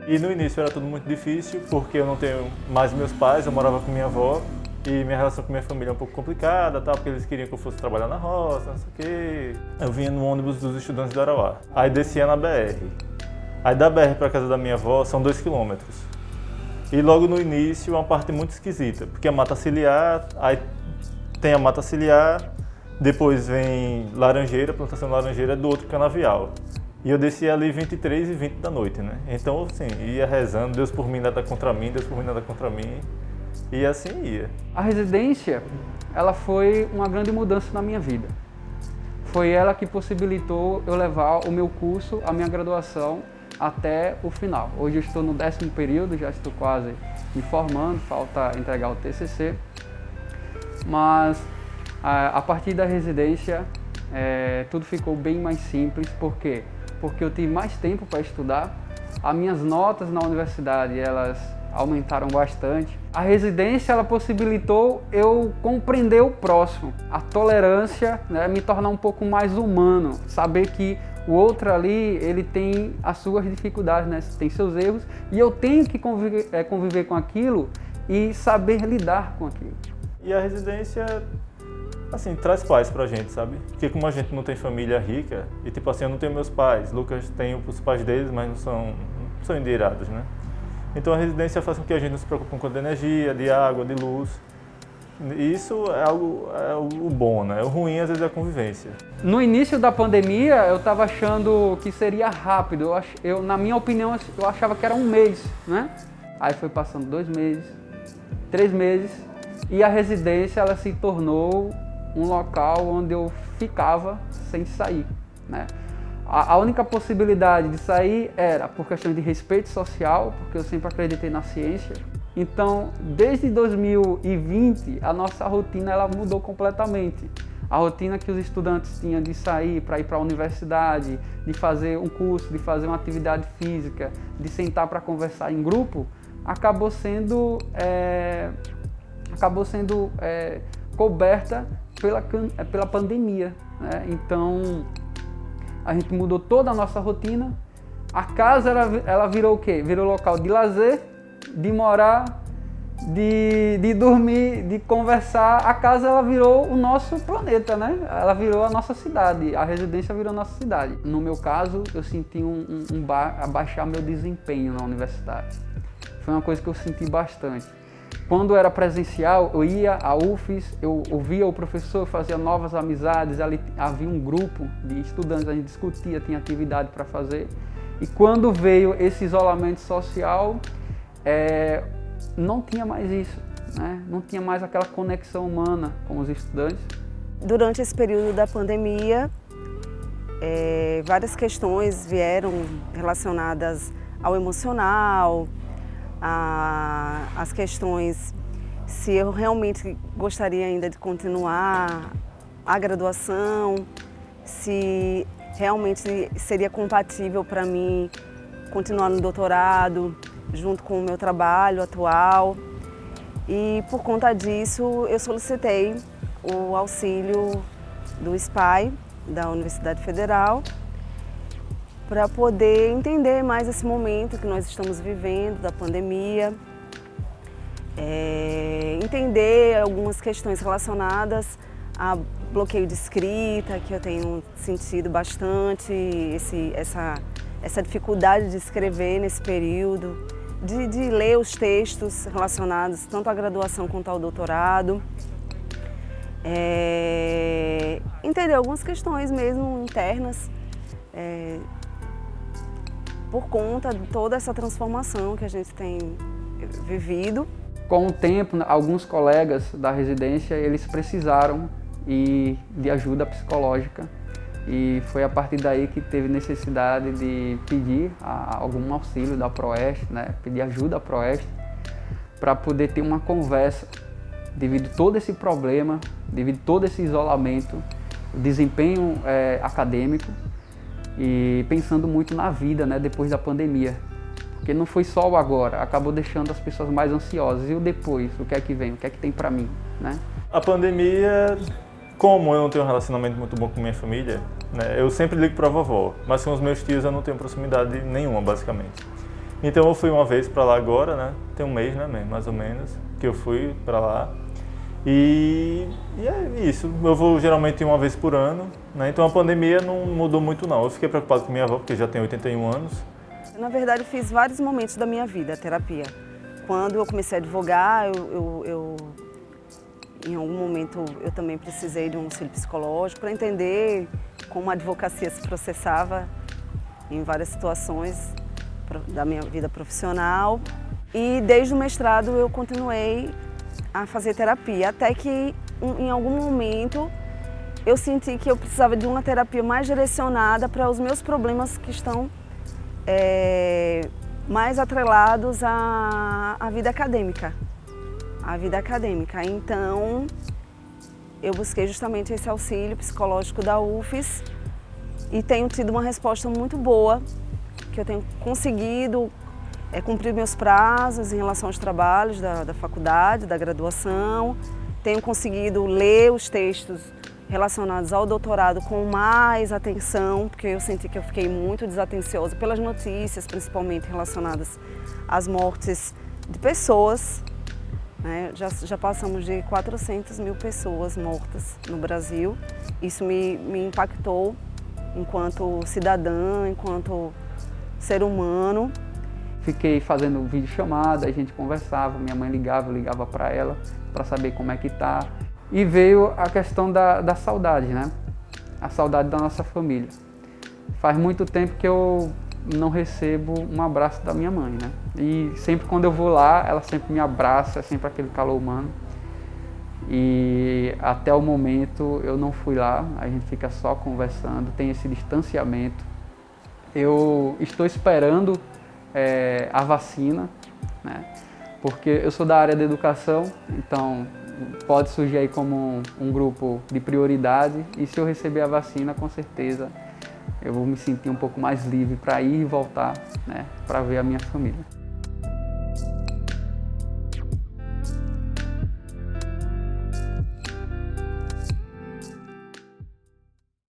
E no início era tudo muito difícil, porque eu não tenho mais meus pais, eu morava com minha avó, e minha relação com minha família é um pouco complicada, tá? Porque eles queriam que eu fosse trabalhar na roça, não sei o quê. Eu vinha no ônibus dos estudantes de Arauá, aí descia na BR. Aí da BR para casa da minha avó são 2 quilômetros. E logo no início é uma parte muito esquisita, porque a mata ciliar, aí tem a mata ciliar, depois vem laranjeira, plantação de laranjeira do outro canavial. E eu descia ali 23h20 da noite, né? Então, assim, ia rezando, Deus por mim nada contra mim, Deus por mim nada contra mim. E assim ia. A residência, ela foi uma grande mudança na minha vida. Foi ela que possibilitou eu levar o meu curso, a minha graduação, até o final. Hoje eu estou no 10º período, já estou quase me formando, falta entregar o TCC. Mas a partir da residência, tudo ficou bem mais simples. Por quê? Porque eu tive mais tempo para estudar. As minhas notas na universidade, elas aumentaram bastante. A residência, ela possibilitou eu compreender o próximo, a tolerância, né, me tornar um pouco mais humano, saber que o outro ali, ele tem as suas dificuldades, né, tem seus erros, e eu tenho que conviver com aquilo e saber lidar com aquilo. E a residência, assim, traz paz pra gente, sabe? Porque como a gente não tem família rica, e tipo assim, eu não tenho meus pais, Lucas tem os pais deles, mas não são endinheirados, né? Então a residência faz com que a gente não se preocupe com conta de energia, de água, de luz. E isso é o bom, né? O ruim às vezes é a convivência. No início da pandemia, eu estava achando que seria rápido. Na minha opinião, eu achava que era um mês, né? Aí foi passando 2 meses, 3 meses, e a residência ela se tornou um local onde eu ficava sem sair, né? A única possibilidade de sair era por questão de respeito social, porque eu sempre acreditei na ciência. Então, desde 2020, a nossa rotina ela mudou completamente. A rotina que os estudantes tinham de sair para ir para a universidade, de fazer um curso, de fazer uma atividade física, de sentar para conversar em grupo, acabou sendo coberta pela pandemia, né? Então, a gente mudou toda a nossa rotina. A casa ela virou o quê? Virou local de lazer, de morar, de dormir, de conversar. A casa ela virou o nosso planeta, né? Ela virou a nossa cidade, a residência virou a nossa cidade. No meu caso, eu senti abaixar meu desempenho na universidade. Foi uma coisa que eu senti bastante. Quando era presencial, eu ia à UFES, eu ouvia o professor, fazia novas amizades, ali havia um grupo de estudantes, a gente discutia, tinha atividade para fazer. E quando veio esse isolamento social, não tinha mais isso, né? Não tinha mais aquela conexão humana com os estudantes. Durante esse período da pandemia, várias questões vieram relacionadas ao emocional, as questões se eu realmente gostaria ainda de continuar a graduação, se realmente seria compatível para mim continuar no doutorado junto com o meu trabalho atual. E por conta disso eu solicitei o auxílio do SPAE, da Universidade Federal, para poder entender mais esse momento que nós estamos vivendo, da pandemia, entender algumas questões relacionadas a bloqueio de escrita, que eu tenho sentido bastante, essa dificuldade de escrever nesse período, de ler os textos relacionados tanto à graduação quanto ao doutorado, entender algumas questões mesmo internas, por conta de toda essa transformação que a gente tem vivido. Com o tempo, alguns colegas da residência, eles precisaram de ajuda psicológica, e foi a partir daí que teve necessidade de pedir algum auxílio da Proeste, né? Pedir ajuda à Proeste para poder ter uma conversa devido a todo esse problema, devido a todo esse isolamento, o desempenho acadêmico, e pensando muito na vida, né, depois da pandemia. Porque não foi só o agora, acabou deixando as pessoas mais ansiosas. E o depois? O que é que vem? O que é que tem para mim, né? A pandemia, como eu não tenho um relacionamento muito bom com minha família, né, eu sempre ligo para a vovó, mas com os meus tios eu não tenho proximidade nenhuma, basicamente. Então eu fui uma vez para lá agora, né? Tem um mês, né, mais ou menos, que eu fui para lá. E é isso, eu vou geralmente uma vez por ano, né? Então a pandemia não mudou muito não. Eu fiquei preocupado com minha avó, porque já tem 81 anos. Na verdade, eu fiz vários momentos da minha vida, a terapia. Quando eu comecei a advogar, em algum momento eu também precisei de um auxílio psicológico para entender como a advocacia se processava em várias situações da minha vida profissional. E desde o mestrado eu continuei a fazer terapia, até que em algum momento eu senti que eu precisava de uma terapia mais direcionada para os meus problemas que estão mais atrelados à vida acadêmica. Então, eu busquei justamente esse auxílio psicológico da UFES e tenho tido uma resposta muito boa, que eu tenho conseguido cumprir meus prazos em relação aos trabalhos da faculdade, da graduação. Tenho conseguido ler os textos relacionados ao doutorado com mais atenção, porque eu senti que eu fiquei muito desatenciosa pelas notícias, principalmente relacionadas às mortes de pessoas. Né? Já passamos de 400 mil pessoas mortas no Brasil. Isso me impactou enquanto cidadã, enquanto ser humano. Fiquei fazendo videochamada, a gente conversava, minha mãe ligava, eu ligava para ela para saber como é que tá. E veio a questão da saudade, né? A saudade da nossa família. Faz muito tempo que eu não recebo um abraço da minha mãe, né? E sempre quando eu vou lá, ela sempre me abraça, é sempre aquele calor humano. E até o momento eu não fui lá, a gente fica só conversando, tem esse distanciamento. Eu estou esperando a vacina, né? Porque eu sou da área da educação, então pode surgir aí como um grupo de prioridade, e se eu receber a vacina, com certeza eu vou me sentir um pouco mais livre para ir e voltar, né, para ver a minha família.